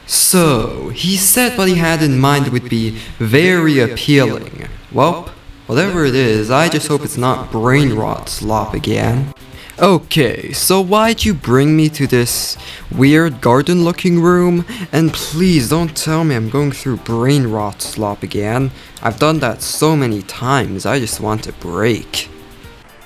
So, he said what he had in mind would be very appealing. Well, whatever it is, I just hope it's not brain rot slop again. Okay, so why'd you bring me to this weird garden looking room? And please don't tell me I'm going through brain rot slop again. I've done that so many times, I just want a break.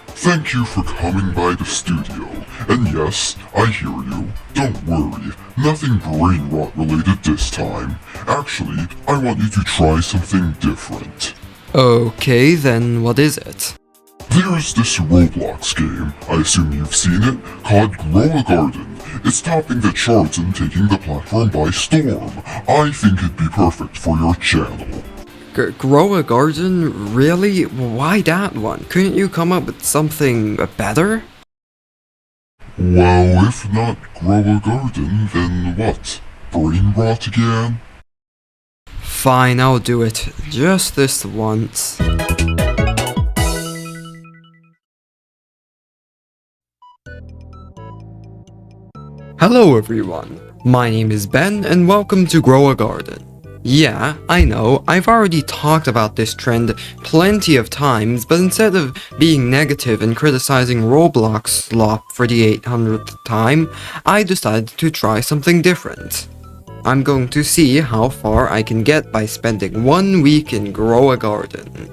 Thank you for coming by the studio. And yes, I hear you. Don't worry, nothing brain rot related this time. Actually, I want you to try something different. Okay, then what is it? There's this Roblox game, I assume you've seen it, called Grow a Garden. It's topping the charts and taking the platform by storm. I think it'd be perfect for your channel. Grow a garden? Really? Why that one? Couldn't you come up with something better? Well, if not grow a garden, then what? Brain rot again? Fine, I'll do it. Just this once. Hello everyone, my name is Ben and welcome to Grow a Garden. Yeah, I know, I've already talked about this trend plenty of times, but instead of being negative and criticizing Roblox slop for the 800th time, I decided to try something different. I'm going to see how far I can get by spending 1 week in Grow a Garden.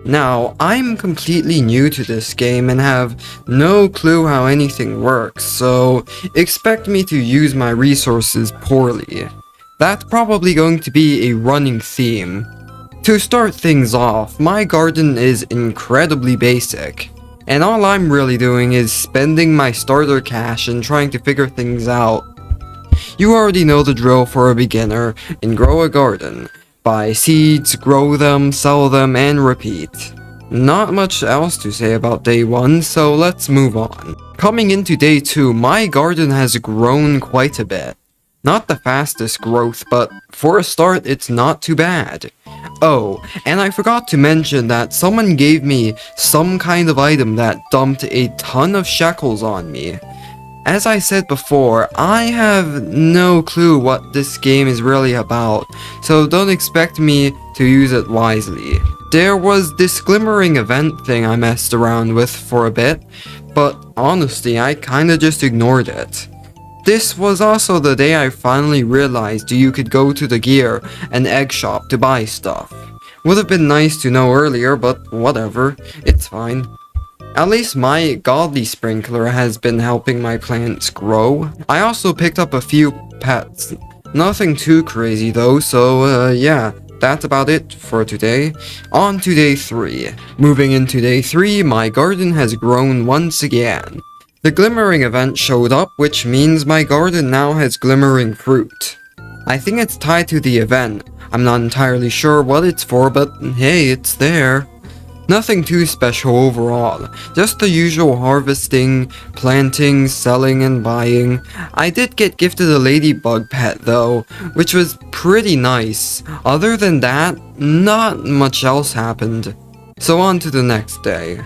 Now, I'm completely new to this game and have no clue how anything works, so expect me to use my resources poorly. That's probably going to be a running theme. To start things off, my garden is incredibly basic, and all I'm really doing is spending my starter cash and trying to figure things out. You already know the drill for a beginner in Grow a Garden. Buy seeds, grow them, sell them, and repeat. Not much else to say about day 1, so let's move on. Coming into day 2, my garden has grown quite a bit. Not the fastest growth, but for a start, it's not too bad. Oh, and I forgot to mention that someone gave me some kind of item that dumped a ton of shekels on me. As I said before, I have no clue what this game is really about, so don't expect me to use it wisely. There was this glimmering event thing I messed around with for a bit, but honestly, I kinda just ignored it. This was also the day I finally realized you could go to the gear and egg shop to buy stuff. Would have been nice to know earlier, but whatever, it's fine. At least my godly sprinkler has been helping my plants grow. I also picked up a few pets. Nothing too crazy though, so yeah, that's about it for today. On to day 3. Moving into day 3, my garden has grown once again. The glimmering event showed up, which means my garden now has glimmering fruit. I think it's tied to the event. I'm not entirely sure what it's for, but hey, it's there. Nothing too special overall, just the usual harvesting, planting, selling, and buying. I did get gifted a ladybug pet though, which was pretty nice. Other than that, not much else happened. So on to the next day.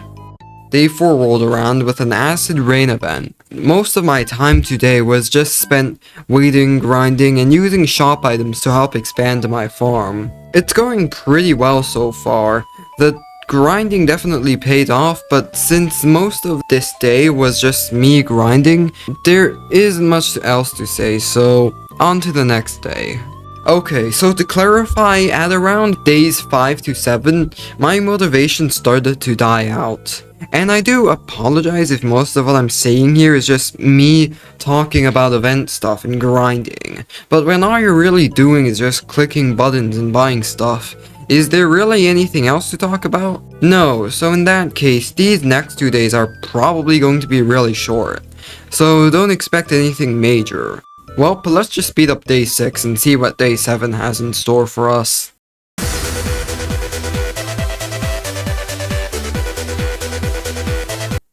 Day 4 rolled around with an acid rain event. Most of my time today was just spent waiting, grinding, and using shop items to help expand my farm. It's going pretty well so far. The grinding definitely paid off, but since most of this day was just me grinding, there isn't much else to say, so on to the next day. Okay, so to clarify, at around days 5 to 7, my motivation started to die out. And I do apologize if most of what I'm saying here is just me talking about event stuff and grinding. But when all you're really doing is just clicking buttons and buying stuff, is there really anything else to talk about? No, so in that case, these next 2 days are probably going to be really short. So don't expect anything major. Well, let's just speed up day 6 and see what day 7 has in store for us.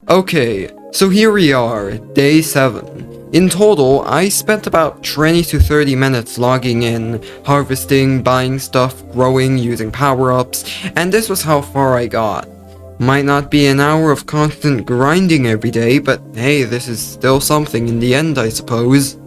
Okay, so here we are, day 7. In total, I spent about 20 to 30 minutes logging in, harvesting, buying stuff, growing, using power-ups, and this was how far I got. Might not be an hour of constant grinding every day, but hey, this is still something in the end, I suppose.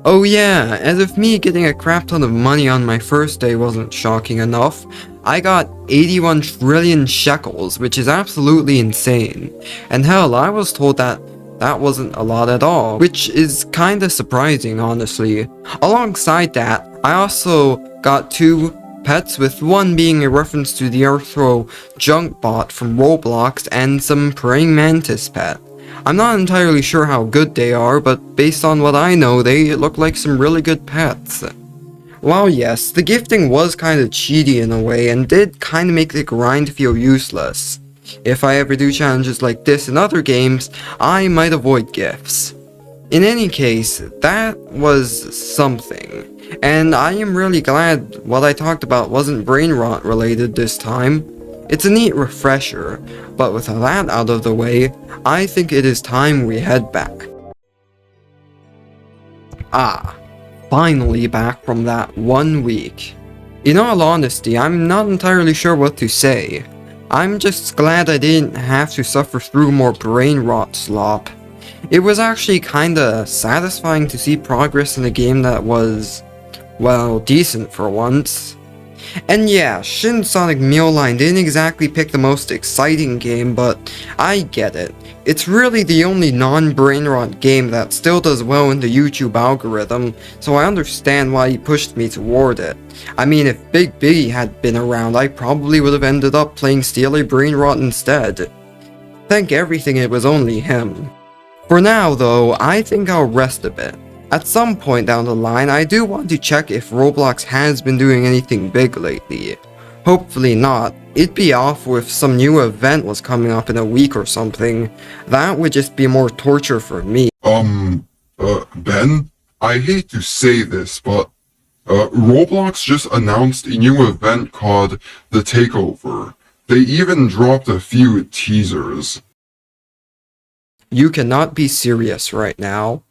Oh yeah, as if me getting a crap ton of money on my first day wasn't shocking enough, I got 81 trillion shekels, which is absolutely insane. And hell, I was told that wasn't a lot at all, which is kinda surprising, honestly. Alongside that, I also got 2 pets, with one being a reference to the Arthro junk bot from Roblox and some praying mantis pet. I'm not entirely sure how good they are, but based on what I know, they look like some really good pets. While yes, the gifting was kinda cheaty in a way and did kinda make the grind feel useless. If I ever do challenges like this in other games, I might avoid gifts. In any case, that was something, and I am really glad what I talked about wasn't brain rot related this time. It's a neat refresher, but with that out of the way, I think it is time we head back. Finally back from that 1 week. In all honesty, I'm not entirely sure what to say. I'm just glad I didn't have to suffer through more brain rot slop. It was actually kinda satisfying to see progress in a game that was, well, decent for once. And yeah, Shin Sonic Meal Line didn't exactly pick the most exciting game, but I get it. It's really the only non-brain rot game that still does well in the YouTube algorithm, so I understand why he pushed me toward it. I mean, if Big Biggie had been around, I probably would have ended up playing Steely Brain Rot instead. Thank everything it was only him. For now though, I think I'll rest a bit. At some point down the line, I do want to check if Roblox has been doing anything big lately. Hopefully not. It'd be awful if some new event was coming up in a week or something. That would just be more torture for me. Ben? I hate to say this, but, Roblox just announced a new event called The Takeover. They even dropped a few teasers. You cannot be serious right now.